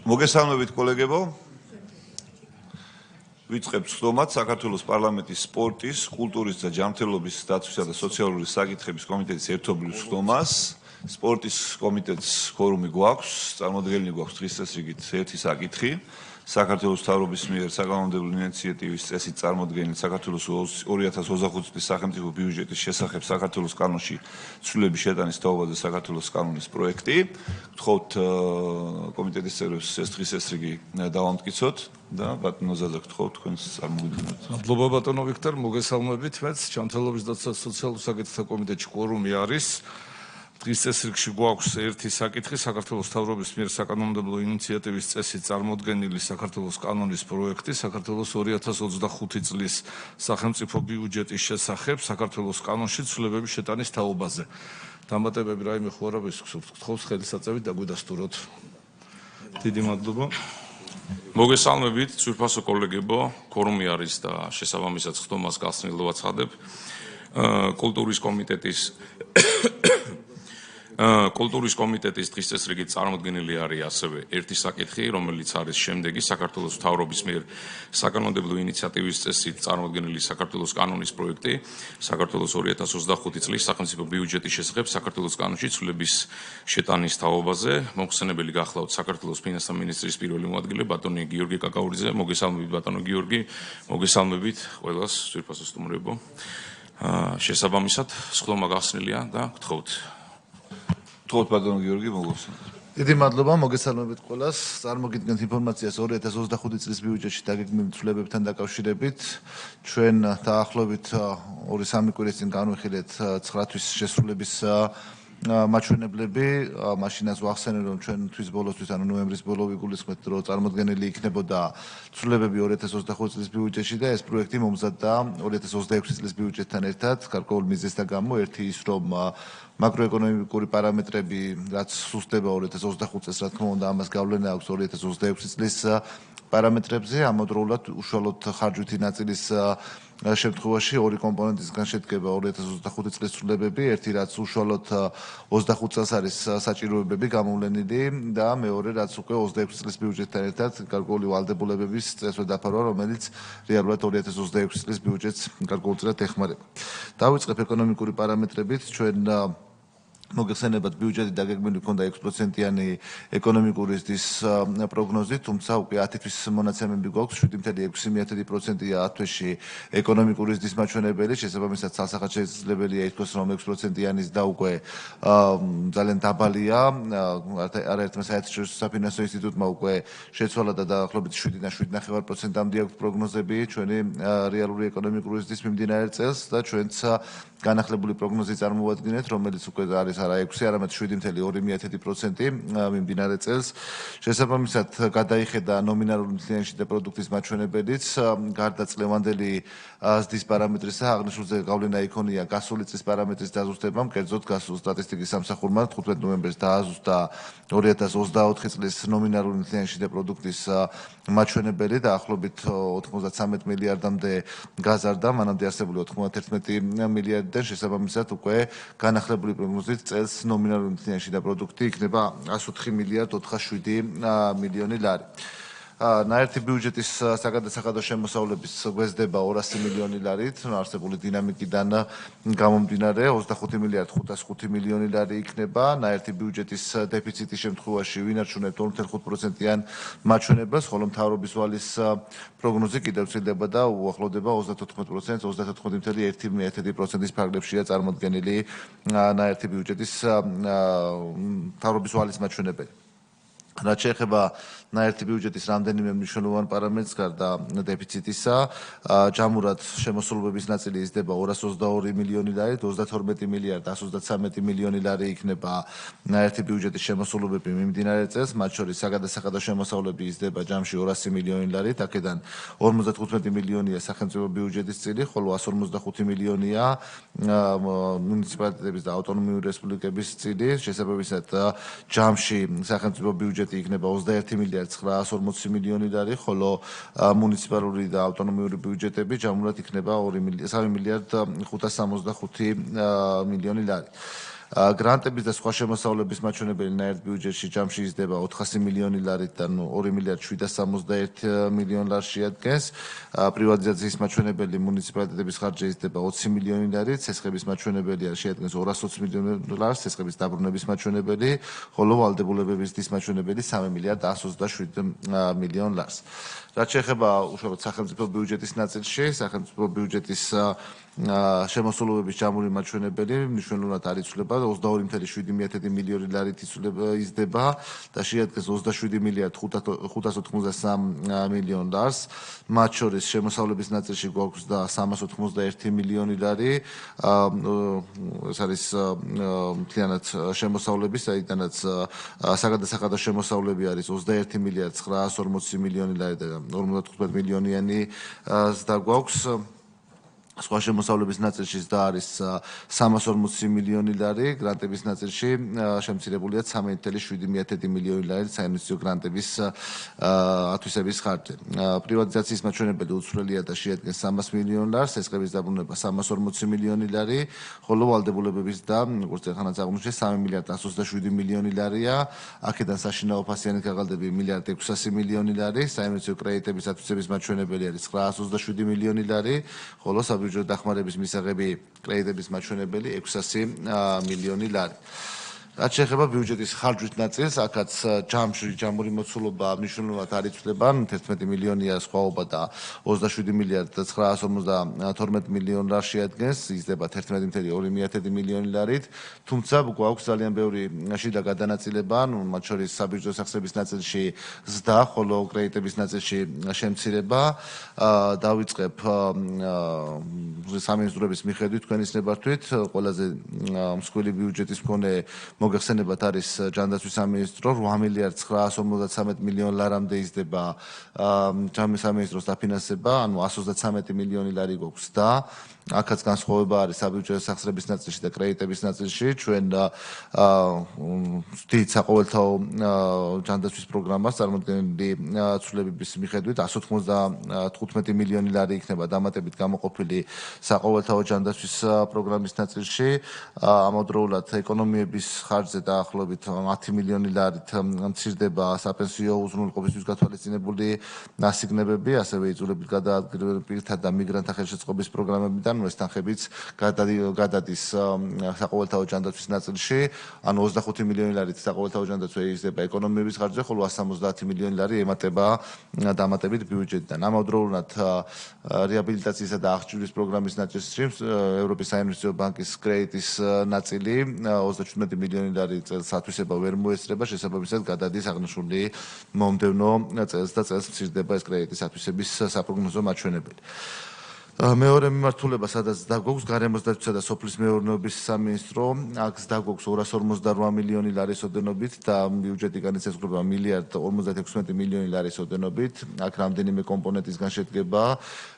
მოგესალმებით კოლეგებო. ვიწყებთ ხდომად საქართველოს პარლამენტის სპორტის, კულტურის და ჯანმრთელობის დაცვისა და სოციალური საკითხების კომიტეტის ერთობლივ ხდომას. სპორტის კომიტეტს ფორუმი გვაქვს, წარმოდგენილი გვაქვს დღის წესრიგით ერთი საკითხი. საქართველოს მთავრობის მიერ საკანონმდებლო ინიციატივის წესით წარმოდგენილი საქართველოს 2025 წლის სახელმწიფო ბიუჯეტის შესახებ საქართველოს კანონში ცვლილების შეტანის თაობაზე საქართველოს კანონის პროექტი. გთხოვთ კომიტეტის წევრებს ეს დღის წესრიგი დავამტკიცოთ და ბატონო ზაზა გთხოვთ თქვენს წარმოგიდგენთ. მადლობა ბატონო ვიქტორ, მოგესალმებით მეც ჯანმრთელობის და სოციალურ საკითხთა კომიტეტში კვორუმი არის. დღის წესრიგში გვაქვს ერთი საკითხი საქართველოს მთავრობის მიერ საკანონმდებლო ინიციატივის წესით წარმოდგენილი საქართველოს კანონის პროექტი საქართველოს 2025 წლის სახელმწიფო ბიუჯეტის შესახებ საქართველოს კანონში ცვლილებების შეტანის თაობაზე. დამატებები რაიმე ხო არა გთხოვთ ხელისაწევით დაგვიდასტუროთ. დიდი მადლობა. მოგესალმებით, ძვირფასო კოლეგებო, კვორუმი არის და შესაბამისად ხდომას გასწრებულად ვაცხადებ. კულტურის კომიტეტის დღის წესრიგით წარმოდგენილი არის ასევე ერთი საკითხი, რომელიც არის შემდეგი საქართველოს მთავრობის მიერ საკანონმდებლო ინიციატივის წესით წარმოდგენილი საქართველოს კანონის პროექტი საქართველოს 2025 წლის სახელმწიფო ბიუჯეტის შესახებ საქართველოს კანონში ცვლილების შეტანის თაობაზე. მომხსენებელი გახლავთ საქართველოს ფინანსთა მინისტრის პირველი მოადგილე ბატონი გიორგი კაკაურიძე. მოგესალმებით ბატონო გიორგი, მოგესალმებით ყველას ძვირფასო სტუმრებო. შესაბამისად ხდომა გახსნილია და გთხოვთ. გთხოვთ ბატონო გიორგი, მოგესალმებით. დიდი მადლობა, მოგესალმებით ყველას. წარმოგიდგენთ ინფორმაციას 2025 წლის ბიუჯეტში დაგეგმილ ცვლილებებთან დაკავშირებით. ჩვენ დაახლოებით 2-3 კვირის წინ განვიხილეთ 9 თვის შესრულების მაჩვენებლები. მაშინაც ვახსენე, რომ ჩვენ თვის ბოლოსთვის, ანუ ნოემბრის ბოლო ვიგულისხმეთ, რომ წარმოდგენილი იქნებოდა ცვლილებები 2025 წლის ბიუჯეტში და ეს პროექტი მომზადდა 2026 წლის ბიუჯეტთან ერთად, გარკვეულ მიზეზთა გამო. ერთი ის, რომ მაკროეკონომიკური პარამეტრები, რაც სუსტდება 2025 წელს, რა თქმა უნდა, ამას გავლენა აქვს 2026 წლის პარამეტრებზე. ამავდროულად უშუალოდ ხარჯვითი ნაწილის შემთხვევაში ორი კომპონენტისგან შედგება 2025 წლის ცვლილებები. ერთი, რაც უშუალოდ 25 წელს არის საჭიროებები გამოვლენილი და მეორე, რაც უკვე 26 წლის ბიუჯეტთან ერთად გარკვეული ვალდებულებების წესრიგ დაფარვა, რომელიც რეალურად 2026 წლის ბიუჯეტს გარკვეულწილად ეხმარება. დავიწყებ ეკონომიკური პარამეტრებით. ჩვენ მოგეხსენებათ ბიუჯეტი დაგეგმილი ჰქონდა 6%-იანი ეკონომიკური ზრდის პროგნოზით, თუმცა უკვე 10 თვის მონაცემები გვაქვს 7.6%-ია 10 თვეში ეკონომიკური ზრდის მაჩვენებელი, შესაბამისად ცალსახად შესაძლებელია ითქვას, რომ 6%-იანი ზრდა უკვე ძალიან დაბალია. არაერთმა საერთაშორისო საფინანსო ინსტიტუტმა უკვე შეცვალა და დაახლოებით 7.7%-მდე აქვს პროგნოზები ჩვენი რეალური ეკონომიკური ზრდის მიმდინარე წელს და ჩვენც განახლებული პროგნოზი წარმოვადგინეთ, რომელიც უკვე არის არა 6, არამედ 7.2% მიმდინარე წელს. შესაბამისად, გადაიხედა ნომინალური მთლიანი შიდა პროდუქტის მაჩვენებელიც, გარდა წლევანდელი ზრდის პარამეტრისა, აღნიშნულზე გავლენა იქონია გასული წლის პარამეტრის დაზუსტებამ, კერძოდ გასულ სტატისტიკის სამსახურმა 15 ნოემბერს დააზუსტა 2024 წლის ნომინალური მთლიანი შიდა პროდუქტის მაჩვენებელი დაახლოებით 93 მილიარდამდე გაზარდა, მანამდე არსებული 91 მილიარდიდან შესაბამისად უკვე განახლებული პროგნოზით წელს ნომინალური მთლიანი შიდა პროდუქტი იქნება 104 მილიარდ 407 მილიონი ლარი. ნაერთი ბიუჯეტის საგადასახადო შემოსავლების გვესდება 200 მილიონი ლარით, არსებული დინამიკიდან გამომდინარე 25 მილიარდ 505 მილიონი ლარი იქნება. ნაერთი ბიუჯეტის დეფიციტის შემთხვევაში ვინარჩუნებთ 2.5%-იან მაჩვენებელს, ხოლო მთავრობის ვალის პროგნოზი კიდევ ცდილდება და უახლოვდება 34%, 34.1%-ის ფარგლებშია წარმოდგენილი ნაერთი ბიუჯეტის მთავრობის ვალის მაჩვენებელი. რაც შეეხება ნაერთი ბიუჯეტის რამდენიმე მნიშვნელოვან პარამეტრს გარდა დეფიციტისა, ჯამურად შემოსულობების ნაწილი იზრდება 222 მილიონი ლარით, 32 მილიარდ 133 მილიონი ლარი იქნება ნაერთი ბიუჯეტის შემოსულობები მიმდინარე წელს, მათ შორის საგადასახადო შემოსავლები იზრდება ჯამში 200 მილიონი ლარით, აქედან 55 მილიონია სახელმწიფო ბიუჯეტის წილი, ხოლო 155 მილიონია მუნიციპალიტეტების და ავტონომიური რესპუბლიკების წილი. შესაბამისად, ჯამში სახელმწიფო ბიუჯეტი იქნება 21 მილიარდ 940 მილიონი ლარი, ხოლო მუნიციპალური და ავტონომიური ბიუჯეტები ჯამურად იქნება 3 მილიარდ 565 მილიონი ლარი. გრანტების და სხვა შემოსავლების მაჩვენებელი ნაერთ ბიუჯეტში ჯამში იზრდება 400 მილიონი ლარიდან 2 მილიარდ 761 მილიონ ლარს შეადგენს. პრივატიზაციის მაჩვენებელი მუნიციპალიტეტების ხარჯი იზრდება 20 მილიონი ლარით, ცესხების მაჩვენებელი შეადგენს 220 მილიონი ლარს, ცესხების დაბრუნების მაჩვენებელი, ხოლო ვალდებულებების დის მაჩვენებელი 3 მილიარდ 127 მილიონ ლარს. რაც შეეხება უშუალოდ სახელმწიფო ბიუჯეტის ნაწილში, სახელმწიფო ბიუჯეტის შემოსავლების ჯამური მაჩვენებელი მნიშვნელოვნად არ იცვლება, 22.7 მილიონი ლარით იზრდება და შეადგენს 27 მილიარდ 593 მილიონ ლარს. მათ შორის შემოსავლების ნაწილში გვაქვს და 391 მილიონი ლარი. ეს არის მთლიანად შემოსავლების, საიდანაც საგადასახადო შემოსავლები არის 21 მილიარდ 940 მილიონი ლარი და 55 მილიონიანი ზრდა გვაქვს. სხვა შემოსავლების ნაწილში ზრდა არის 340 მილიონი ლარი, გრანტების ნაწილში შემცირებულია 13.7 მილიონი ლარი საინვესტიციო გრანტების ათვისების ხარჯი. პრივატიზაციის მაჩვენებელი უცვლელია და შეადგენს 300 მილიონ ლარს, ცესხების დაბრუნება 340 მილიონი ლარი, ხოლო ვალდებულებების და როგორც ახანაც აღნიშნე 3 მილიარდ 127 მილიონი ლარია. აქედან საშინაო ფასიანი კაღალდები 1 მილიარდ 600 მილიონი ლარი, საინვესტიციო კრედიტების ათვისების მაჩვენებელი არის 927 მილიონი ლარი, ხოლო საბიუჯეტო დახმარების მისაღები კრედიტების მაჩვენებელი 600 მილიონი ლარი. რაც შეეხება ბიუჯეტის ხარჯვით ნაწილს, აქაც ჯამური მოცულობა მნიშვნელოვნად არ იცვლება, 11 მილიონია სხვაობა და 27 მილიარდ 952 მილიონ ლარს შეადგენს, იზრდება 11.2 მილიონი ლარით, თუმცა გვაქვს ძალიან ბევრი შიდა გადანაწილება, მათ შორის საბიუჯეტო სახსრების ნაწილში ზრდა, ხოლო კრედიტების ნაწილში შემცირება. დავიწყებ სამინისტროების მიხედვით თქვენის ნებართვით, ყველაზე მსხვილი ბიუჯეტის მქონე მოგეხსენებათ არის ჯანდაცვის სამინისტრო 8 მილიარდ 953 მილიონ ლარამდე იზრდება ჯანდაცვის სამინისტროს დაფინანსება, ანუ 133 მილიონი ლარი გვაქვს და აქაც განსხვავება არის საბიუჯეტო სახსრების ნაწილში და კრედიტების ნაწილში. ჩვენ ვთქვით საყოველთაო ჯანდაცვის პროგრამას წარმოქმნილი ცვლილებების მიხედვით 195 მილიონი ლარი იქნება დამატებით გამოყოფილი საყოველთაო ჯანდაცვის პროგრამის ნაწილში. ამავდროულად ეკონომიების ხარჯზე დაახლოებით 10 მილიონი ლარით მცირდება საპენსიო უზრუნველყოფისთვის გათვალისწინებული ასიგნებები, ასევე იძულებით გადაადგილება და მიგრანტთა ხელშეწყობის პროგრამებიდან ეს თანხებიც გადადის საყოველთაო ჯანდაცვის ნაწილში, ანუ 25 მილიონი ლარით საყოველთაო ჯანდაცვა იზრდება ეკონომიების ხარჯზე, ხოლო 170 მილიონი ლარი ემატება დამატებით ბიუჯეტიდან. ამავდროულად რეაბილიტაციისა და აღჭურვის პროგრამის ნაწილში ევროპის საინვესტიციო ბანკის კრედიტის ნაწილი 37 მილიონი ლარი წელს ათვისება ვერ მოესწრება, შესაბამისად გადადის აღნიშნული მომდევნო წელს და წელს მცირდება ეს კრედიტის ათვისების საპროგნოზო მაჩვენებელი. მეორე მიმართულება, სადაც დაგვაქვს გარემოს დაცვისა და სოფლის მეურნეობის სამინისტრო, აქ დაგვაქვს 258 მილიონი ლარის ოდენობით და ბიუჯეტი განისაზღვრება 1 მილიარდ 56 მილიონი ლარის ოდენობით. აქ რამდენიმე კომპონენტისგან შედგება.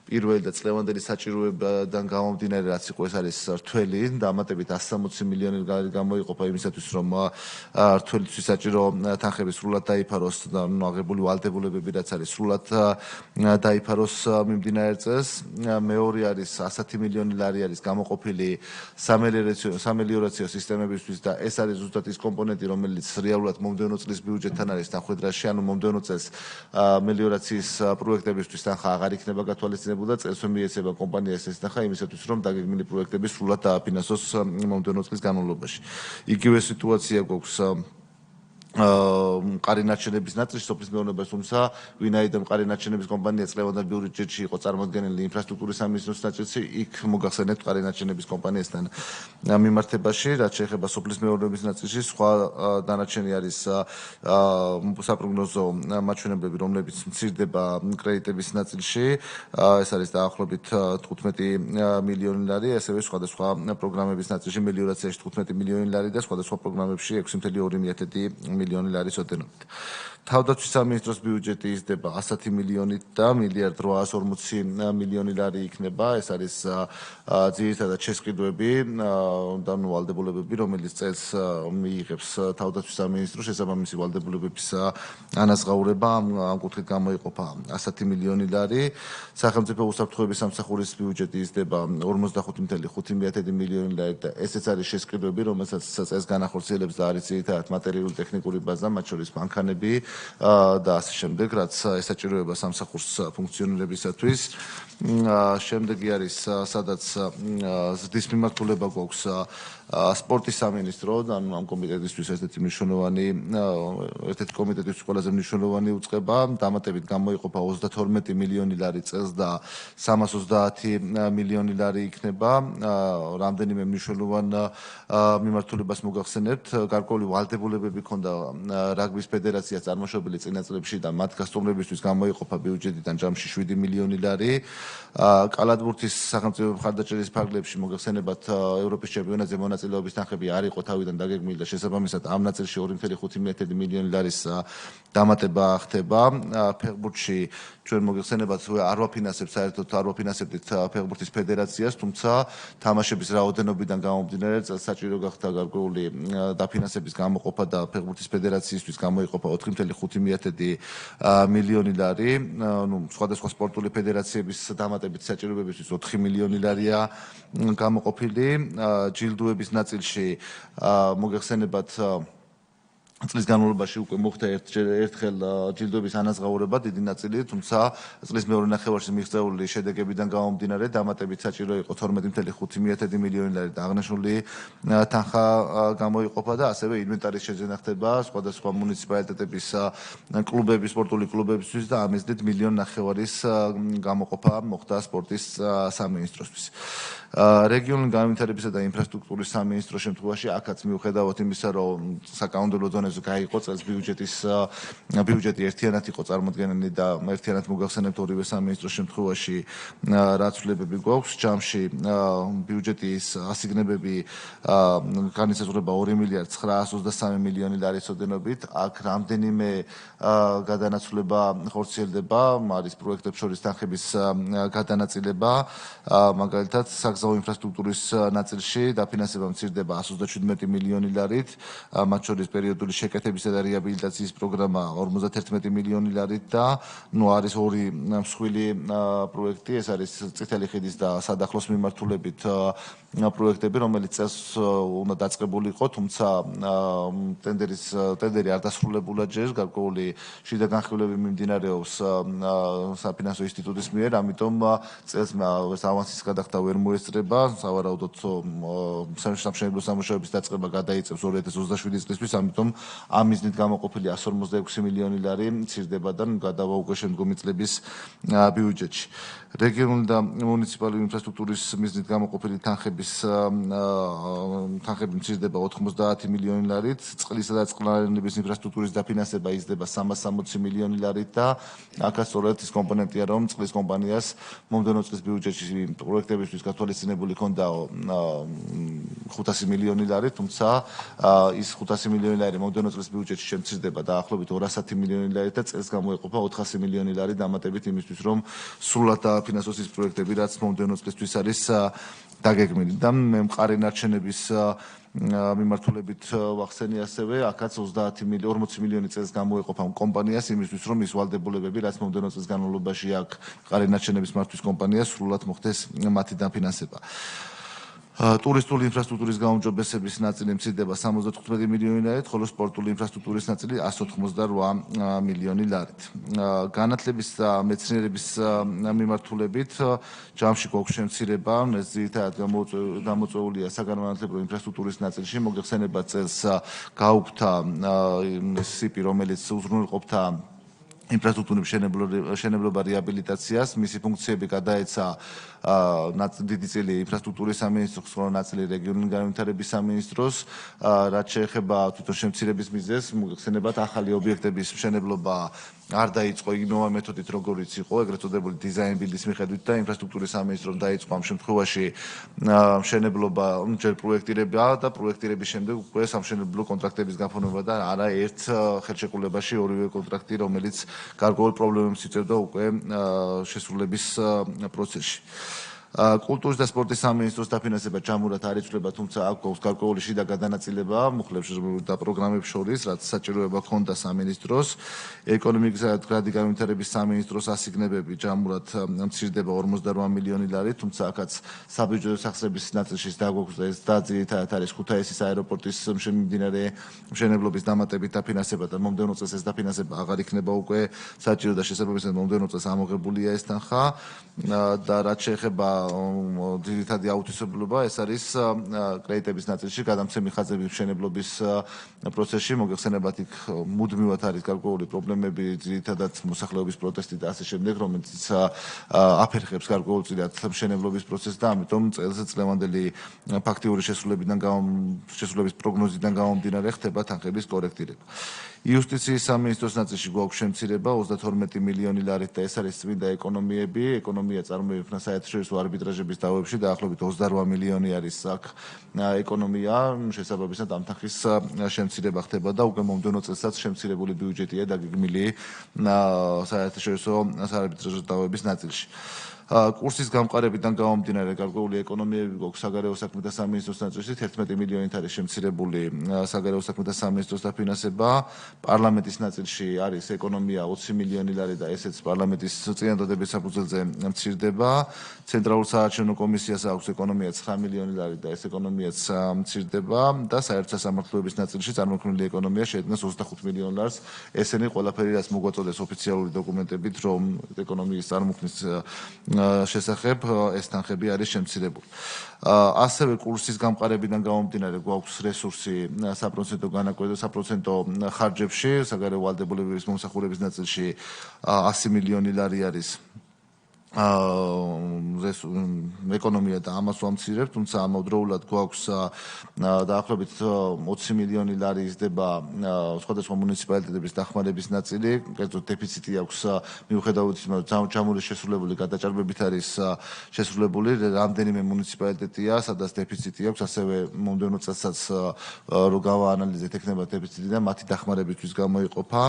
პირველი და წლევანდელი საჭიროებიდან გამომდინარე, რაც იყო, ეს არის რთველი, დამატებით 160 მილიონი ლარი გამოიყოფა იმისათვის, რომ რთველისთვის საჭირო თანხები სრულად დაიფაროს და აღებული ვალდებულებები, რაც არის სრულად დაიფაროს მიმდინარე წელს. მეორე არის 110 მილიონი ლარი არის გამოყოფილი სამელიორაციო სისტემებისთვის და ეს არის ზუსტად ის კომპონენტი, რომელიც რეალურად მომდევნო წლის ბიუჯეტთან არის თანხმდრაში, ანუ მომდევნო წელს მელიორაციის პროექტებისთვის თანხა აღარ იქნება გათვალისწინებული და წელს მიეცემა კომპანიას ეს თანხა იმისათვის, რომ დაგეგმილი პროექტები სრულად დააფინანსოს მომდევნო წლის განმავლობაში. იგივე სიტუაცია გვაქვს მყარი ნარჩენების ნაწილში სოფლის მეურნეობას, თუმცა ვინაიდან მყარი ნარჩენების კომპანია წლევანდელ ბიუჯეტში იყო წარმოდგენილი ინფრასტრუქტურის სამინისტროს ნაწილში, იქ მოგახსენებთ მყარი ნარჩენების კომპანიასთან მიმართებაში, რაც შეეხება სოფლის მეურნეობის ნაწილში, სხვა დანარჩენი არის საპროგნოზო მაჩვენებლები, რომლებიც მცირდება კრედიტების ნაწილში, ეს არის დაახლოებით 15 მილიონი ლარი, ასევე სხვადასხვა პროგრამების ნაწილში მელიორაციაში 15 მილიონი ლარი და სხვადასხვა პროგრამებში 6.2 მილიონი ლარის ოდენობით. თავდაცვის სამინისტროს ბიუჯეტი იზრდება 100 მილიონით და 1.840 მილიონი ლარი იქნება. ეს არის ძირითადად შესყიდვები და ვალდებულებები, რომელიც წელს მიიღებს თავდაცვის სამინისტრო, შესაბამისი ვალდებულებების ანაზღაურება ამ კუთხით გამოიყოფა 100 მილიონი ლარი. სახელმწიფო უსაფრთხოების სამსახურის ბიუჯეტი იზრდება 45.5 მილიონი ლარი და ესეც არის შესყიდვები, რომელსაც წელს განახორციელებს და არის ძირითადად მატერიული ტექნიკური ბაზა, მათ შორის მანქანები და ასე შემდეგ, რაც ესაჭიროება სამსახურს ფუნქციონირებისათვის. შემდეგი არის სადაც ზრდის მიმართულება გვაქვს სპორტის სამინისტრო და ამ კომიტეტისთვის ერთ-ერთი კომიტეტისთვის ყველაზე მნიშვნელოვანი უწყება. დამატებით გამოიყოფა 32 მილიონი ლარი წელს და 330 მილიონი ლარი იქნება. რამდენიმე მნიშვნელოვან მიმართულებას მოგახსენებთ. გარკვეული ვალდებულებები ჰქონდა რაგბის ფედერაციას წარმოშობილი წინა წლებში და მათ გასტუმრებისთვის გამოიყოფა ბიუჯეტიდან ჯამში 7 მილიონი ლარი. კალათბურთის სახელმწიფო მხარდაჭერის ფარგლებში მოგახსენებათ ევროპის ჩემპიონატზე მონაწილეობის თანხები არ იყო თავიდან დაგეგმილი და შესაბამისად ამ ნაწილში 2.5 მილიონი ლარის დამატება ხდება. ფეხბურთში ჩვენ მოგეხსენებათ არ ვაფინანსებთ ფეხბურთის ფედერაციას, თუმცა თამაშების რაოდენობიდან გამომდინარე საჭირო გახდა გარკვეული დაფინანსების გამოყოფა და ფეხბურთის ფედერაციისთვის გამოიყოფა 4.5 მილიონი ლარი. სხვადასხვა სპორტული ფედერაციების დამატებით საჭიროებებისთვის 4 მილიონი ლარია გამოყოფილი. ჯილდოების ნაწილში მოგეხსენებათ წლის განმავლობაში უკვე მოხდა ერთხელ ჯილდოების ანაზღაურება დიდი ნაწილი, თუმცა წლის მეორე ნახევარში მიღწეული შედეგებიდან გამომდინარე დამატებით საჭირო იყო 12.5 მილიონი ლარი და აღნიშნული თანხა გამოიყოფა და ასევე ინვენტარის შეძენა ხდება სხვადასხვა მუნიციპალიტეტების კლუბების, სპორტული კლუბებისთვის და ამ მიზნით 1.5 მილიონის გამოყოფა მოხდა სპორტის სამინისტროსთვის. რეგიონული განვითარებისა და ინფრასტრუქტურის სამინისტრო შემთხვევაში აქაც მიუხედავად იმისა, რომ საკანონმდებლო დონეზე გაიყო წელს ბიუჯეტი ერთიანად იყო წარმოდგენილი და ერთიანად მოგახსენებთ ორივე სამინისტროს შემთხვევაში რა ცვლილებები გვაქვს. ჯამში ბიუჯეტის ასიგნებები განისაზღვრება 2.923 მილიონი ლარის ოდენობით. აქ რამდენიმე გადანაცვლება ხორციელდება, არის პროექტებს შორის თანხების გადანაწილება, მაგალითად საგზაო ინფრასტრუქტურის ნაწილში დაფინანსება მცირდება 137 მილიონი ლარით, მათ შორის პერიოდული შეკეთებისა და რეაბილიტაციის პროგრამა 51 მილიონი ლარით და არის ორი მსხვილი პროექტი, ეს არის წითელი ხიდის და სადახლოს მიმართულებით პროექტები, რომელიც წელს უნდა დაწყებულიყო, თუმცა ტენდერი არ დასრულებულა ჯერ, გარკვეული შიდა განხილვები მიმდინარეობს საფინანსო ინსტიტუტის მიერ, ამიტომ წელს ეს ავანსის გადახდა ვერ მოესწრება, სავარაუდოდ სამშენებლო სამუშაოების დაწყება გადაიწევს 2027 წლისთვის, ამიტომ ამ მიზნით გამოყოფილი 156 მილიონი ლარი მცირდება და გადავა უკვე შემდგომი წლების ბიუჯეტში. რეგიონული და მუნიციპალური ინფრასტრუქტურის მიზნით გამოყოფილი თანხები მცირდება 90 მილიონი ლარით, წყლისა და წყლიანების ინფრასტრუქტურის დაფინანსება იზრდება 360 მილიონი ლარით და აქაც სწორედ ის კომპონენტია, რომ წყლის კომპანიას მომდევნო წლის ბიუჯეტში პროექტებისთვის გათვალისწინებული ჰქონდა 500 მილიონი ლარი, თუმცა ის 500 მილიონი ლარი მომდევნო წლის ბიუჯეტში შემცირდება დაახლოებით 210 მილიონი ლარით და წელს გამოიყოფა 400 მილიონი ლარი დამატებით იმისთვის, რომ სრულად დააფინანსოს ის პროექტები, რაც მომდევნო წლისთვის არის დაგეგმილი და მე მყარი ნარჩენების მიმართულებით ვახსენე ასევე, აქაც 40 მილიონი წელს გამოეყოფა კომპანიას იმისთვის, რომ ის ვალდებულებები, რაც მომდევნო წლის განმავლობაში აქვს მყარი ნარჩენების მართვის კომპანიას, სრულად მოხდეს მათი დაფინანსება. ტურისტული ინფრასტრუქტურის გაუმჯობესების ნაწილი მცირდება 75 მილიონი ლარით, ხოლო სპორტული ინფრასტრუქტურის ნაწილი 188 მილიონი ლარით. განათლების და მეცნიერების მიმართულებით ჯამში გვაქვს შემცირება, ეს ძირითადად გამოწვეულია საგანმანათლებლო ინფრასტრუქტურის ნაწილში, მოგეხსენებათ წელს გაუქმდა სიპი, რომელიც უზრუნველყოფდა ინფრასტრუქტურის მშენებლობა რეაბილიტაციას, მისი ფუნქციები გადაეცა დიდი წილი ინფრასტრუქტურის სამინისტროს, ხოლო ნაწილი რეგიონული განვითარების სამინისტროს, რაც შეეხება თვითონ შემცირების მიზეზს, მოგეხსენებათ ახალი ობიექტების მშენებლობა არ დაიწყო იმავე მეთოდით, როგორიც იყო, ეგრეთ წოდებული დიზაინ ბილდის მიხედვით და ინფრასტრუქტურის სამინისტრომ დაიწყო ამ შემთხვევაში მშენებლობა, ჯერ პროექტირება და პროექტირების შემდეგ უკვე სამშენებლო კონტრაქტების გაფორმება და არა ერთ ხელშეკრულებაში ორივე კონტრაქტი, რომელიც გარკვეულ პრობლემებს იწევდა უკვე შესრულების პროცესში. კულტურის და სპორტის სამინისტროს დაფინანსება ჯამურად არ იცვლება, თუმცა აქ გვაქვს გარკვეული შიდა გადანაწილება მუხლებს და პროგრამებს შორის, რაც საჭიროება ჰქონდა სამინისტროს. ეკონომიკის და გრადი განვითარების სამინისტროს ასიგნებები ჯამურად მცირდება 58 მილიონი ლარი, თუმცა აქაც საბიუჯეტო სახსრების ნაწილში დაგვაქვს ეს და ძირითადად არის ქუთაისის აეროპორტის მიმდინარე მშენებლობის დამატებით დაფინანსება და მომდევნო წელს ეს დაფინანსება აღარ იქნება უკვე საჭირო და შესაბამისად მომდევნო წელს ამოღებულია ეს თანხა და რაც შეეხება ძირითადი აუთვისებლობა, ეს არის კრედიტების ნაწილში გადამცემი ხაზების მშენებლობის პროცესში, მოგეხსენებათ იქ მუდმივად არის გარკვეული პრობლემები, ძირითადად მოსახლეობის პროტესტი და ასე შემდეგ, რომელიც აფერხებს გარკვეულწილად მშენებლობის პროცესს და ამიტომ წლევანდელი ფაქტიური შესრულების პროგნოზიდან გამომდინარე ხდება თანხების კორექტირება. იუსტიციის სამინისტროს ნაწილში გვაქვს შემცირება 32 მილიონი ლარით და ეს არის წმინდა ეკონომიები. ეკონომია წარმოიქმნა საერთაშორისო არბიტრაჟების დავებში, დაახლოებით 28 მილიონი არის აქ ეკონომია, შესაბამისად ამ თანხის შემცირება ხდება და უკვე მომდევნო წელსაც შემცირებული ბიუჯეტია დაგეგმილი საერთაშორისო არბიტრაჟის დავების ნაწილში. კურსის გამყარებიდან გამომდინარე გარკვეული ეკონომიები გვაქვს საგარეო საქმეთა სამინისტროს ნაწილში 11 მილიონით არის შემცირებული საგარეო საქმეთა სამინისტროს დაფინანსება. პარლამენტის ნაწილში არის ეკონომია 20 მილიონი ლარი და ესეც პარლამენტის წინადადების საფუძველზე მცირდება. ცენტრალურ საარჩევნო კომისიას აქვს ეკონომია 9 მილიონი ლარი და ეს ეკონომიაც მცირდება და საერთო სასამართლოების ნაწილში წარმოქმნილი ეკონომია შეადგენს 25 მილიონ ლარს. ესენი ყველაფერი რაც მოგვაწოდეს ოფიციალური დოკუმენტებით, რომ ეკონომიკის წარმოქმნის შესახებ ეს თანხები არის შემცირებული. ასევე კურსის გამყარებიდან გამომდინარე გვაქვს რესურსი საპროცენტო განაკვეთაზე, საპროცენტო ხარჯებში, საგარეო ვალდებულებების მომსახურების ნაწილში 100 მილიონი ლარი არის ეკონომია და ამას ვამცირებ, თუმცა ამავდროულად გვაქვს დაახლოებით 20 მილიონი ლარი იზრდება სხვადასხვა მუნიციპალიტეტების დახმარების ნაწილი, კერძოდ დეფიციტი აქვს მიუხედავად იმისა, რომ ჯამური შესრულებული გადაჭარბებით არის შესრულებული, რამდენიმე მუნიციპალიტეტია, სადაც დეფიციტი აქვს, ასევე მომდევნო წელსაც რო გავაანალიზეთ, ექნება დეფიციტი და მათი დახმარებისთვის გამოიყოფა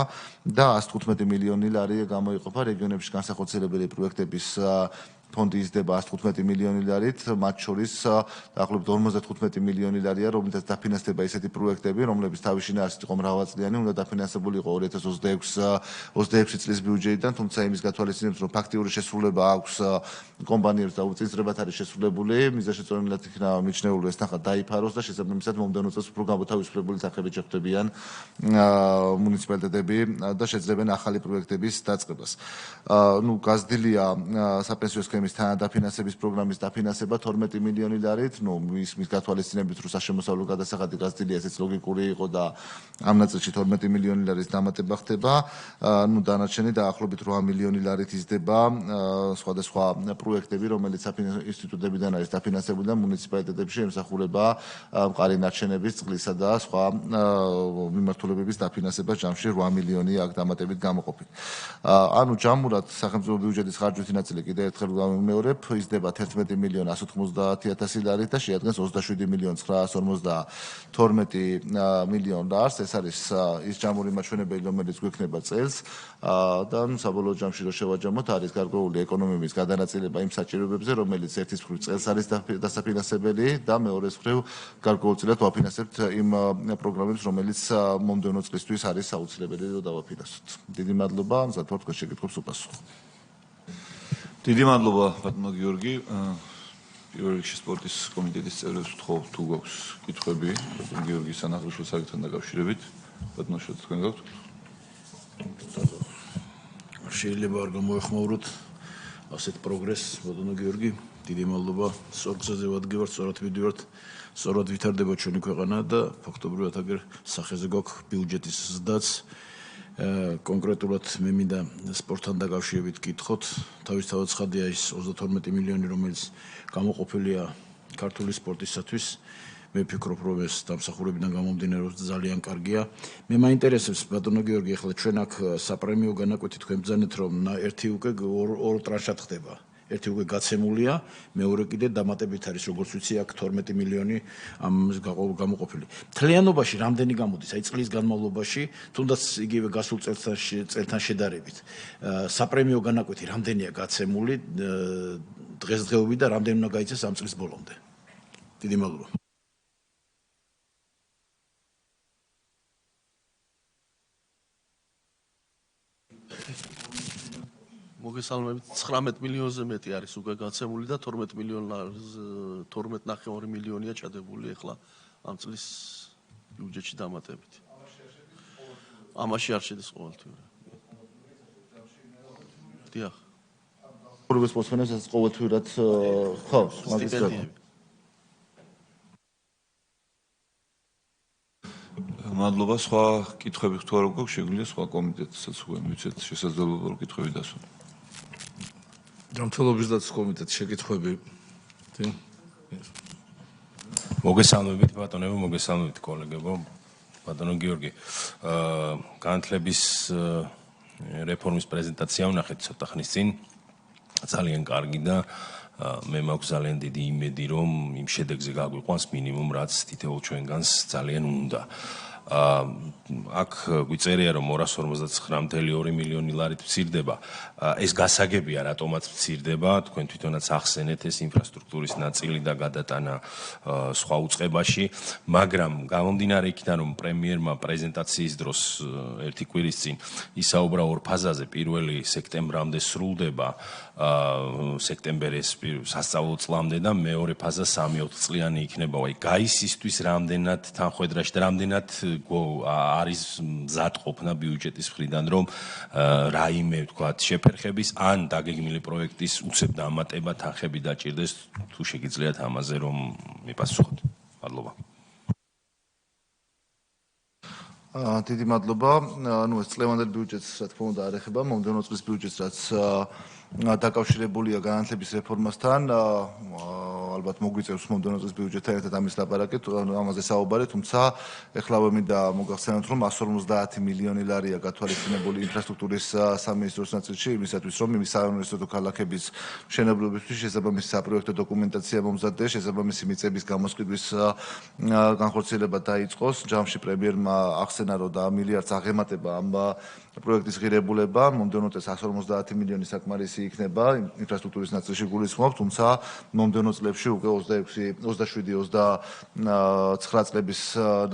და 115 მილიონი ლარი გამოიყოფა რეგიონებში განსახორციელებელი პროექტების ფონდი იზრდება 115 მილიონი ლარით, მათ შორის დაახლოებით 55 მილიონი ლარია, რომლითაც დაფინანსდება ისეთი პროექტები, რომლებიც თავის შინაარსით იყო მრავალწლიანი, უნდა დაფინანსებული იყო 2026 წლის ბიუჯეტიდან, თუმცა იმის გათვალისწინებთ, რომ ფაქტიური შესრულება აქვს კომპანიებს და უწინსწრებად არის შესრულებული, მიზანშეწონილად იქნა მიჩნეული ეს თანხა დაიფაროს და შესაბამისად მომდევნო წელს უფრო გამოთავისუფლებული თანხებით შეხვდებიან მუნიციპალიტეტები და შეძლებენ ახალი პროექტების დაწყებას. გაზრდილია საპენსიო სქემის თანადაფინანსების პროგრამის დაფინანსება 12 მილიონი ლარით, მის გათვალისწინებით, რომ სამშენებლო გადასახადი გაზრდილია, ესეც ლოგიკური იყო და ამ ნაწილში 12 მილიონი ლარის დამატება ხდება. დანარჩენი დაახლოებით 8 მილიონი ლარით იზრდება სხვადასხვა პროექტები, რომელიც ინსტიტუტებიდან არის დაფინანსებული და მუნიციპალიტეტებში ემსახურება მყარი ნარჩენების, წყლისა და სხვა მიმართულებების დაფინანსება ჯამში 8 მილიონი აქ დამატებით გამოყოფილი. ანუ ჯამურად სახელმწიფო ბიუჯეტის ხარჯვითი ნაწილი კიდევ ერთხელ გამიმეორებ, იზრდება 11 მილიონ 190,000 ლარით და შეადგენს 27 მილიონ 952 მილიონ ლარს. ეს არის ის ჯამური მაჩვენებელი, რომელიც გვექნება წელს და საბოლოო ჯამში რო შევაჯამოთ, არის გარკვეული ეკონომიკის გადანაწილება იმ საჭიროებებზე, რომელიც ერთის მხრივ წელს არის დასაფინანსებელი და მეორეს მხრივ გარკვეულწილად ვაფინანსებთ იმ პროგრამებს, რომელიც მომდევნო წლისთვის არის აუცილებელი რომ დავაფინანსოთ. დიდი მადლობა, მზად ვარ თქვენ შეკითხვებს უპასუხო. დიდი მადლობა ბატონო გიორგი. პირველ რიგში სპორტის კომიტეტის წევრებს ვთხოვ თუ გვაქვს კითხვები ბატონ გიორგის სანახელშვილ საკითხთან დაკავშირებით. ბატონო შოც თქვენ გაქვთ? შეიძლება არ გამოეხმაუროთ ასეთ პროგრესს ბატონო გიორგი. დიდი მადლობა. სწორ გზაზე ვადგევართ, სწორად ვიდივართ, სწორად ვითარდება ჩვენი ქვეყანა და ფაქტობრივად აგერ სახეზე გვაქვს ბიუჯეტის ზრდაც. კონკრეტულად მე მინდა სპორტთან დაკავშირებით გითხოთ, თავისთავად ცხადია ის 32 მილიონი, რომელიც გამოყოფილია ქართული სპორტისათვის. მე ვფიქრობ, რომ ეს დამსახურებიდან გამომდინარეობს ძალიან კარგია. მე მაინტერესებს ბატონო გიორგი, ახლა ჩვენ აქ საპრემიო განაკვეთი თქვენ ბრძანეთ, რომ ერთი უკვე ორ ტრანშად ხდება. ერთი უკვე გაცემულია, მეორე კიდე დამატებით არის, როგორც ვიცი, აქ 12 მილიონი ამ გამოყოფილი. მთლიანობაში რამდენი გამოდის? აი წლის განმავლობაში, თუნდაც იგივე გასულ წელთან შედარებით. საპრემიო განაკვეთი რამდენია გაცემული დღესდღეობით და რამდენი უნდა გაიცეს ამ წლის ბოლომდე? დიდი მადლობა. მოგესალმებით 19 მილიონზე მეტი არის უკვე გაცემული და 12 მილიონია ჩადებული ახლა ამ წლის ბიუჯეტში დამატებით. ამაში არ შედის ყოველთვიურად. დიახ. პროგრესს მოსხენებს ეს ყოველთვიურად ხო, მაგის მადლობა. სხვა კითხვები თუ არ გვაქვს, შეგვიძლია სხვა კომიტეტსაც უკვე მივცეთ შესაძლებლობა რომ კითხვები დასვან. ჯანმრთელობის დაცვის კომიტეტის შეკითხვები. მოგესალმებით ბატონებო, მოგესალმებით კოლეგებო. ბატონო გიორგი, განათლების რეფორმის პრეზენტაცია ვნახეთ ცოტა ხნის წინ. ძალიან კარგი და მე მაქვს ძალიან დიდი იმედი, რომ იმ შედეგზე გაგვიყვანს მინიმუმ რაც თითოეულ ჩვენგანს ძალიან უნდა. აქ გვიწერია რომ 259.2 მილიონი ლარით მცირდება. ეს გასაგებია, რატომაც მცირდება, თქვენ თვითონაც ახსენეთ ეს ინფრასტრუქტურის ნაწილი და გადატანა სხვა უწყებაში, მაგრამ გამომდინარე იქიდან რომ პრემიერმა პრეზენტაციის დროს ერთი კვირის წინ ისაუბრა ორ ფაზაზე, პირველი სექტემბრამდე სრულდება, სექტემბერის სასწავლო წლამდე და მეორე ფაზა 3-4 წლიანი იქნება. აი გაისისთვის რამდენად თანხმედრაში და რამდენად არის მზადყოფნა ბიუჯეტის მხრიდან, რომ რაიმე ვთქვათ შეფერხების ან დაგეგმილი პროექტის უცებ დამატება თანხები დაჭირდეს, თუ შეგიძლიათ ამაზე რომ მიპასუხოთ. მადლობა. დიდი მადლობა. ანუ ეს წლევანდელ ბიუჯეტს რა თქმა უნდა არ ეხება, მომდევნო წლის ბიუჯეტს რაც დაკავშირებულია განათლების რეფორმასთან, ალბათ მოგვიწევს მომდევნო წლის ბიუჯეტთან ერთად ამის ლაპარაკი, ამაზე საუბარი, თუმცა ეხლა მინდა მოგახსენოთ, რომ 150 მილიონი ლარია გათვალისწინებული ინფრასტრუქტურის სამინისტროს ნაწილში, იმისათვის, რომ იმის საუნივერსიტეტო ქალაქების მშენებლობისთვის შესაბამისი საპროექტო დოკუმენტაცია მომზადდეს, შესაბამისი მიწების გამოსყიდვის განხორციელება დაიწყოს. ჯამში პრემიერმა ახსენა, რომ და მილიარდს აღემატება ამ პროექტის ღირებულება, მომდევნო წელს 150 მილიონი საკმარისი იქნება ინფრასტრუქტურის ნაწილში გულისხმობ, თუმცა მომდევნო წლებში უკვე 27-29 წლების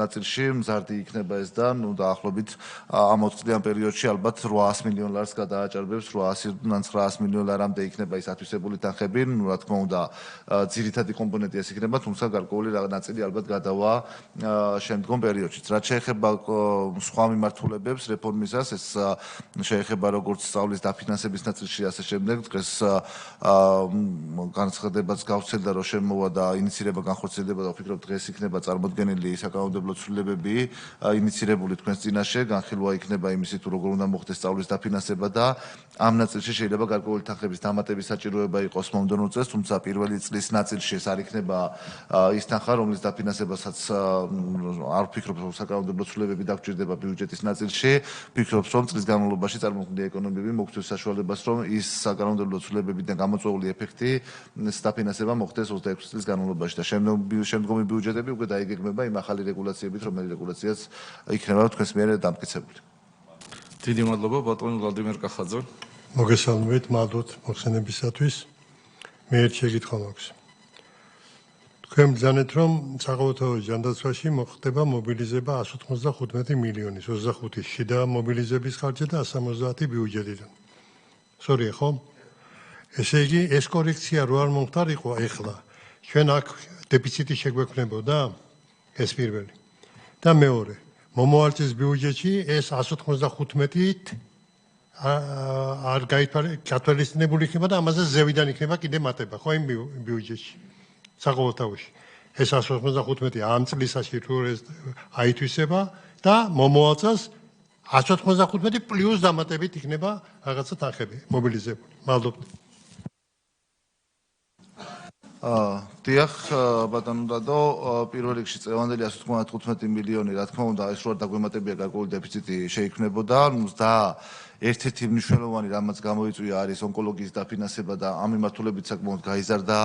ნაწილში მზარდი იქნება ეს და ნუ დაახლოებით ამ 20 წლიან პერიოდში ალბათ 800 მილიონ ლარს გადააჭარბებს, 800-900 მილიონ ლარამდე იქნება ის ათვისებული თანხები, ნუ რა თქმა უნდა ძირითადი კომპონენტი ეს იქნება, თუმცა გარკვეული ნაწილი ალბათ გადავა შემდგომ პერიოდშიც. რაც შეეხება სხვა მიმართულებებს რეფორმისას, ეს შეეხება როგორც სწავლის დაფინანსების ნაწილში, ასე შემდეგ, დღეს განცხადებაც გავცელდა, რომ შემოვა და ინიცირება განხორციელდება და ვფიქრობ დღეს იქნება წარმოდგენილი საკანონმდებლო ცვლილებები ინიცირებული თქვენს წინაშე, განხილვა იქნება იმისი თუ როგორ უნდა მოხდეს სწავლის დაფინანსება და ამ ნაწილში შეიძლება გარკვეული თანხების დამატების საჭიროება იყოს მომდევნო წელს, თუმცა პირველი წლის ნაწილში ეს არ იქნება ის თანხა, რომლის დაფინანსებასაც არ ვფიქრობ, რომ საკანონმდებლო ცვლილებები დაგჭირდება ბიუჯეტის ნაწილში, ვფიქრობ, რომ წლის განმავლობაში წარმოქმნილი ეკონომიკები მოგცემს საშუალებას, რომ ის საკანონმდებლო ცვლილებებიდან გამოწვეული ეფექტი დაფინანსება მოხდეს 26 წლის განმავლობაში და შემდგომი ბიუჯეტები უკვე დაიგეგმება იმ ახალი რეგულაციებით, რომელიც რეგულაციაც იქნება თქვენს მიერ დამტკიცებული. დიდი მადლობა ბატონო ვლადიმერ კახაძე. მოგესალმებით, მადლობთ მოხსენებისათვის. მე ერთ შეკითხვა მაქვს. თქვენ ბრძანეთ, რომ საყოველთაო ჯანდაცვაში მოხდება მობილიზება 195 მილიონის, 25 შიდა მობილიზების ხარჯი და 170 ბიუჯეტიდან. სწორია ხო? ესე იგი, ეს კორექცია რო არ მომხდარიყო ეხლა, ჩვენ აქ დეფიციტი შეგვექმნებოდა, ეს პირველი. და მეორე, მომავალ წლის ბიუჯეტში ეს 195-ით არ გათვალისწინებული იქნება და ამაზე ზევიდან იქნება კიდე მატება, ხო იმ ბიუჯეტში. საყოველთაოში. ეს 195 ამ წლისაში თუ აითვისება და მომავალ წელს 195 პლუს დამატებით იქნება რაღაცა თანხები მობილიზებული. მადლობთ. დიახ, ბატონო დადო, პირველ რიგში წლევანდელი 195 მილიონი, რა თქმა უნდა, ეს რო არ დაგვემატებია გარკვეული დეფიციტი შეიქმნებოდა, და ერთ-ერთი მნიშვნელოვანი რამაც გამოიწვია არის ონკოლოგიის დაფინანსება და ამ მიმართულებით საკმაოდ გაიზარდა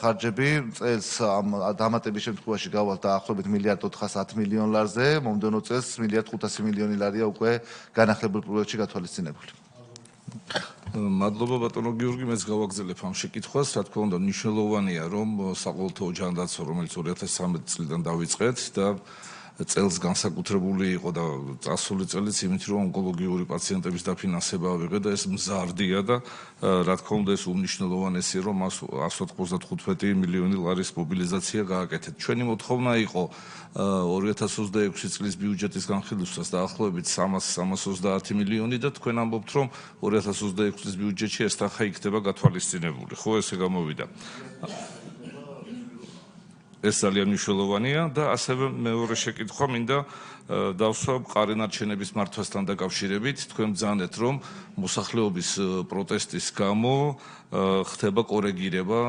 ხარჯები. წელს ამ დამატების შემთხვევაში გავალთ დაახლოებით 1.410 მილიონ ლარზე, მომდევნო წელს 1.500 მილიონი ლარია უკვე განახლებულ პროექტში გათვალისწინებული. მადლობა ბატონო გიორგი, მეც გავაგზავნებ ამ შეკითხვას. რა თქმა უნდა, მნიშვნელოვანია, რომ საყოველთაო ჯანდაცვა, რომელიც 2013 წლიდან დავიწყეთ და წელს განსაკუთრებული იყო და წასული წელიც იმით, რომ ონკოლოგიური პაციენტების დაფინანსება ავიღე და ეს მზარდია და რა თქმა უნდა, ეს უმნიშვნელოვანესია, რომ 195 მილიონი ლარის მობილიზაცია გააკეთეთ. ჩვენი მოთხოვნა იყო 2026 წლის ბიუჯეტის განხილვისას დაახლოებით 330 მილიონი და თქვენ ამბობთ, რომ 2026 წლის ბიუჯეტში ეს თანხა იქნება გათვალისწინებული. ხო, ესე გამოვიდა. ეს ძალიან მნიშვნელოვანია და ასევე მეორე შეკითხვა მინდა დავსვა მყარენარჩენების მართვასთან დაკავშირებით. თქვენ ბრძანეთ, რომ მოსახლეობის პროტესტის გამო ხდება კორეგირება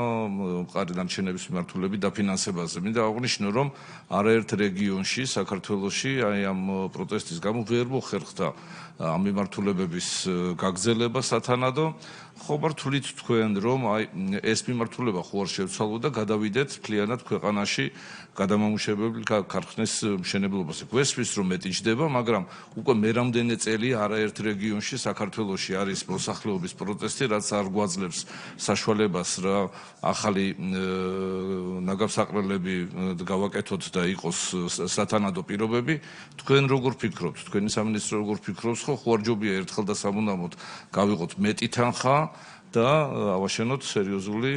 მყარენარჩენების მიმართულებით დაფინანსებაზე. მინდა აღვნიშნო, რომ არაერთ რეგიონში საქართველოში აი ამ პროტესტის გამო ვერ მოხერხდა ამ მიმართულებების გაგრძელება სათანადო. ხომ არ თვლით თქვენ, რომ აი ეს მიმართულება ხო არ შევცვალოთ და გადავიდეთ მთლიანად ქვეყანაში გადამამუშავებელი ქარხნის მშენებლობაზე. გვესმის, რომ მეტი ჯდება, მაგრამ უკვე მერამდენე წელი არაერთ რეგიონში საქართველოში არის მოსახლეობის პროტესტი, რაც არ გვაძლევს საშუალებას რა ახალი ნაგავსაყრელები გავაკეთოთ და იყოს სათანადო პირობები. თქვენ როგორ ფიქრობთ? თქვენი სამინისტრო როგორ ფიქრობს, ხო არ ჯობია ერთხელ და სამუდამოდ გავიღოთ მეტი თანხა და ავაშენოთ სერიოზული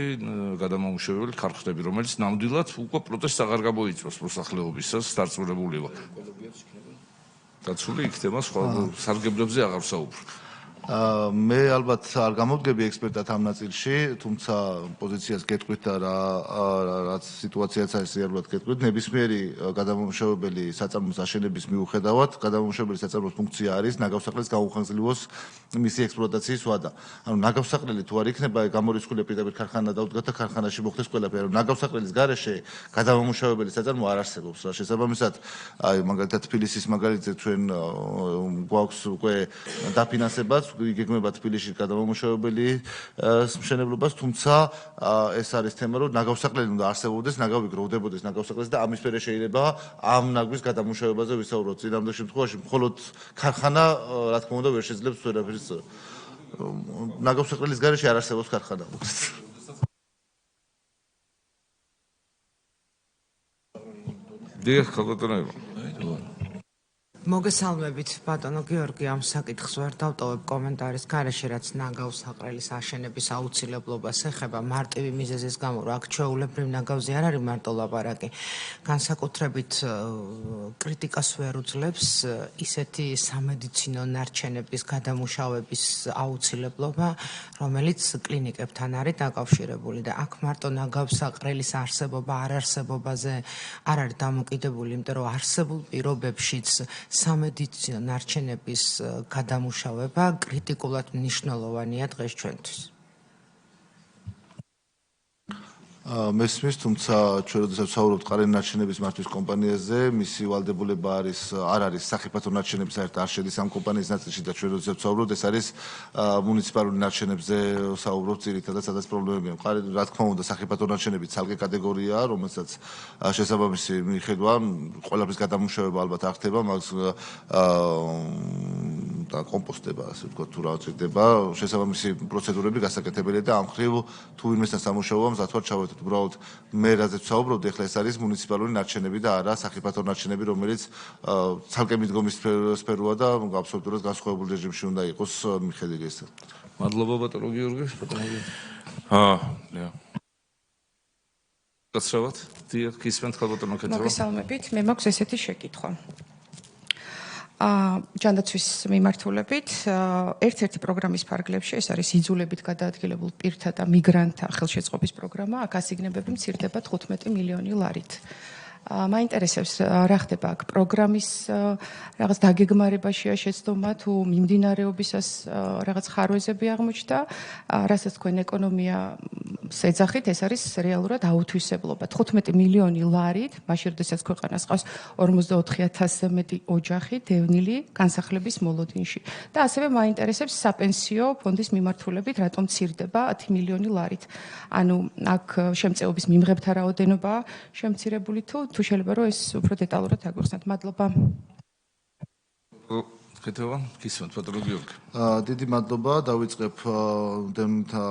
გადამამუშავებელი ქარხნები, რომელიც ნამდვილად უკვე პროტესტს აღარ გამოიწვევს მოსახლეობისას დარწმუნებული ვარ. დაცული იქნება სხვა სარგებლებზე აღარ ვსაუბრობ. მე ალბათ არ გამოვდგები ექსპერტად ამ ნაწილში, თუმცა პოზიციას გეტყვით და რაც სიტუაციაც არის რეალურად გეტყვით, ნებისმიერი გადამამუშავებელი საწარმოს აშენების მიუხედავად, გადამამუშავებელი საწარმოს ფუნქცია არის ნაგავსაყრელის გაუხანგრძლივოს მისი ექსპლუატაციის ვადა. ანუ ნაგავსაყრელი თუ არ იქნება, გამორიცხული პირდაპირ ქარხანა დაუდგათ და ქარხანაში მოხდეს ყველაფერი. ანუ ნაგავსაყრელის გარეშე გადამამუშავებელი საწარმო არ არსებობს. რა შესაბამისად, აი მაგალითად თბილისის მაგალითზე ჩვენ გვაქვს უკვე დაფინანსებაც იგეგმება თბილისში გადამამუშავებელი მშენებლობას, თუმცა ეს არის თემა, რომ ნაგავსაყრელი უნდა არსებობდეს, ნაგავი გროვდებოდეს ნაგავსაყრელს და ამის მერე შეიძლება ამ ნაგვის გადამამუშავებაზე ვისაუბროთ. წინამდელ შემთხვევაში მხოლოდ ქარხანა, რა თქმა უნდა, ვერ შეძლებს ვერაფერს. ნაგავსაყრელის გარეშე არ არსებობს ქარხანა. დიახ, ხალხო. მოგესალმებით ბატონო გიორგი, ამ საკითხს ვერ დავტოვებ კომენტარის გარეშე, რაც ნაგავსაყრელის აშენების აუცილებლობას ეხება მარტივი მიზეზის გამო, რომ აქ ჩვეულებრივ ნაგავზე არ არის მარტო ლაპარაკი. განსაკუთრებით კრიტიკას ვერ უძლებს ისეთი სამედიცინო ნარჩენების გადამუშავების აუცილებლობა, რომელიც კლინიკებთან არის დაკავშირებული და აქ მარტო ნაგავსაყრელის არსებობა არ არსებობაზე არ არის დამოკიდებული, იმიტომ რომ არსებულ პირობებშიც სამედიცინო ნარჩენების გადამუშავება კრიტიკულად მნიშვნელოვანია დღეს ჩვენთვის. მესმის, თუმცა ჩვენ როდესაც ვსაუბრობთ ყარენარჩენების მართვის კომპანიაზე, მისი ვალდებულება არ არის სახიფათო ნარჩენები, საერთოდ არ შედის ამ კომპანიის ნაწილში და ჩვენ როდესაც ვსაუბრობთ, ეს არის მუნიციპალური ნარჩენებზე ვსაუბრობთ ძირითადად, სადაც პრობლემებია. რა თქმა უნდა, სახიფათო ნარჩენები ცალკე კატეგორიაა, რომელსაც შესაბამისი მიხედვა ყველაფრის გადამუშავება ალბათ არ ხდება, მაგას და კომპოსტება, ასე ვთქვათ, თუ რაღაც ხდება, შესაბამისი პროცედურები გასაკეთებელია და ამ მხრივ თუ ვინმესთან სამუშაოა, მზად ვარ ჩავეთოთ. უბრალოდ მე რაზეც ვსაუბრობ, ეხლა ეს არის მუნიციპალური ნარჩენები და არა სახიფათო ნარჩენები, რომელიც ცალკე მიდგომის სფეროა და აბსოლუტურად განსხვავებულ რეჟიმში უნდა იყოს მიხედვილი ეს. მადლობა ბატონო გიორგი. გასწრებთ? დიახ, ისმენთ ხალბატონო კეთება. მოგესალმებით, მე მაქვს ესეთი შეკითხვა. ჯანდაცვის მიმართულებით ერთ-ერთი პროგრამის ფარგლებში ეს არის იძულებით გადაადგილებულ პირთა და მიგრანტთა ხელშეწყობის პროგრამა. აქ ასიგნებები მცირდება 15 მილიონი ლარით. მაინტერესებს რა ხდება აქ პროგრამის რაღაც დაგეგმარებაშია შეცდომა თუ მიმდინარეობისას რაღაც ხარვეზები აღმოჩნდა, რასაც თქვენ ეკონომიას ეძახით, ეს არის რეალურად აუთვისებლობა. 15 მილიონი ლარით, მაშინ როდესაც ქვეყანას ყავს 44,000-ზე მეტი ოჯახი დევნილი განსახლების მოლოდინში. და ასევე მაინტერესებს საპენსიო ფონდის მიმართულებით, რატომ მცირდება 10 მილიონი ლარით. ანუ აქ შემწეობის მიმღებთა რაოდენობა შემცირებული თუ შეიძლება რომ ეს უფრო დეტალურად აგვიხსნათ. მადლობა. ხეთევა, გისმენთ ბატონო გიორგი. დიდი მადლობა. დავიწყებ დევნილთა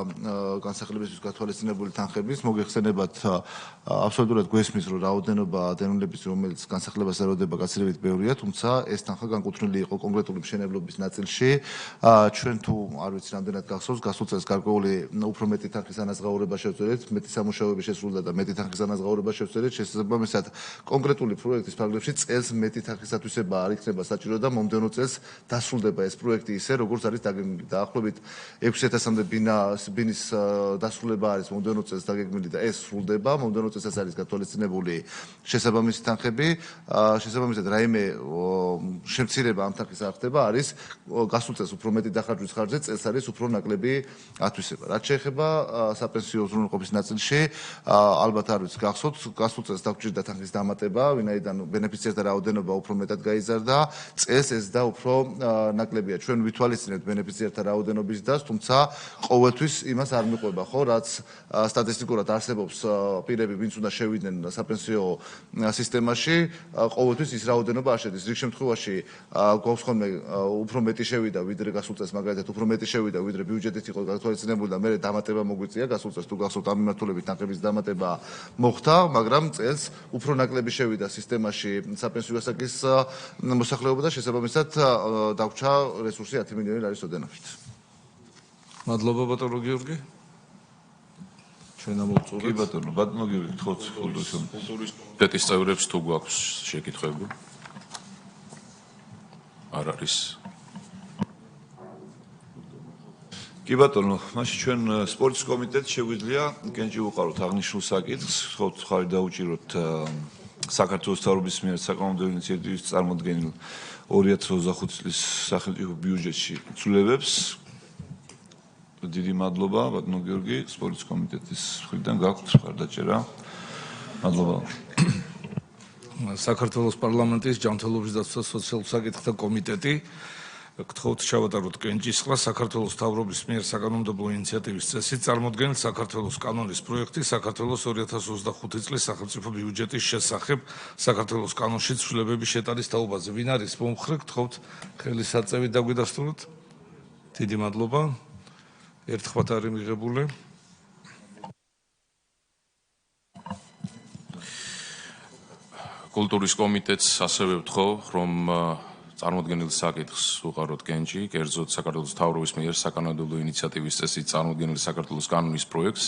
განსახლებისთვის გათვალისწინებული თანხების. მოგეხსენებათ, აბსოლუტურად გვესმის, რომ რაოდენობა დევნილების, რომელიც განსახლებაზე როდება გაცილებით ბევრია, თუმცა ეს თანხა განკუთვნილი იყო კონკრეტული მშენებლობის ნაწილში. ჩვენ თუ არ ვიცი, რამდენად გახსოვს, გასულ წელს გარკვეული უფრო მეტი თანხის ანაზღაურება შევწერეთ, მეტი სამუშაოები შესრულდა და მეტი თანხის ანაზღაურება შევწერეთ. შესაბამისად, კონკრეტული პროექტის ფარგლებში წელს მეტი თანხისათვისება არ იქნება საჭირო და მომდევნო წელს დასრულდება ეს პროექტი ისე, როგორც არის დაგეგმილი. დაახლოებით 6,000-მდე ბინის დასრულება არის მომდევნო წელს დაგეგმილი და ეს სრულდება. მომდევნო წელსაც არის გათვალისწინებული შესაბამისი თანხები. შესაბამისად, რაიმე შემცირება ამ თანხის არ ხდება, არის გასულ წელს უფრო მეტი დახარჯვის ხარჯზე, წელს არის უფრო ნაკლები ათვისება. რაც შეეხება საპენსიო უზრუნველყოფის ნაწილში, ალბათ არ ვიცი, გახსოვთ, გასულ წელს დაგჭირდა თანხის დამატება, ვინაიდან ბენეფიციართა რაოდენობა უფრო მეტად გაიზარდა, წელს ეს და უფრო ნაკლებია. ჩვენ ვითვალისწინებთ ბენეფიციართა რაოდენობის დას, თუმცა ყოველთვის იმას არ მიყვება, ხო, რაც სტატისტიკურად არსებობს პირები, ვინც უნდა შევიდნენ საპენსიო სისტემაში, ყოველთვის ის რაოდენობა არ შედის. რიგ შემთხვევაში გვაქვს ხოლმე უფრო მეტი შევიდა, ვიდრე გასულ წელს, მაგალითად, უფრო მეტი შევიდა, ვიდრე ბიუჯეტით იყო გათვალისწინებული და მერე დამატება მოგვიწია. გასულ წელს თუ გახსოვთ, ამ მიმართულებით თანხების დამატება მოხდა, მაგრამ წელს უფრო ნაკლები შევიდა სისტემაში საპენსიო გასაკის მოსახლეობა და შესაბამისად დაგვრჩა რესურსი 10 მილიონი ლარის ოდენობით. მადლობა ბატონო გიორგი. ჩვენ ამოვწურებთ. კი ბატონო, ბატონო გიორგი, თხოვთ კულტურის კომიტეტის წევრებს თუ გვაქვს შეკითხვები? არ არის. კი ბატონო, მაშინ ჩვენ სპორტის კომიტეტს შეგვიძლია კენჭი უყაროთ აღნიშნულ საკითხს, თხოვთ ხარი დაუჭიროთ საქართველოს მთავრობის მიერ საკანონმდებლო ინიციატივის წარმოდგენილ 2025 წლის სახელმწიფო ბიუჯეტში ცვლილებებს. დიდი მადლობა ბატონო გიორგი, სპორტის კომიტეტის მხრიდან გაქვთ მხარდაჭერა. მადლობა. საქართველოს პარლამენტის ჯანმრთელობის დაცვა სოციალურ საკითხთა კომიტეტი გთხოვთ ჩავატაროთ კენჭისყრა საქართველოს მთავრობის მიერ საკანონმდებლო ინიციატივის წესით წარმოდგენილ საქართველოს კანონის პროექტი საქართველოს 2025 წლის სახელმწიფო ბიუჯეტის შესახებ საქართველოს კანონში ცვლილებების შეტანის თაობაზე. ვინ არის მომხრე? გთხოვთ ხელისაწევით დაგვიდასტუროთ. დიდი მადლობა. ერთხმად არის მიღებული. კულტურის კომიტეტს ასევე ვთხოვ, რომ წარმოდგენილ საკითხს უყაროთ კენჭი, კერძოდ საქართველოს მთავრობის მიერ საკანონმდებლო ინიციატივის წესით წარმოდგენილ საქართველოს კანონის პროექტს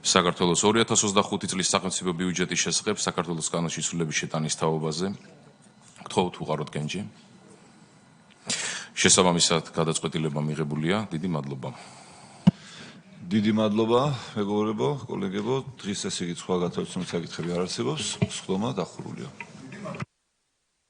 საქართველოს 2025 წლის სახელმწიფო ბიუჯეტის შესახებ საქართველოს კანონში ცვლილების შეტანის თაობაზე. გთხოვთ უყაროთ კენჭი. შესაბამისად გადაწყვეტილება მიღებულია. დიდი მადლობა. დიდი მადლობა, მეგობრებო, კოლეგებო. დღის ეს იგი სხვა გათვალისწინებულ საკითხები არ არსებობს. სხდომა დახურულია.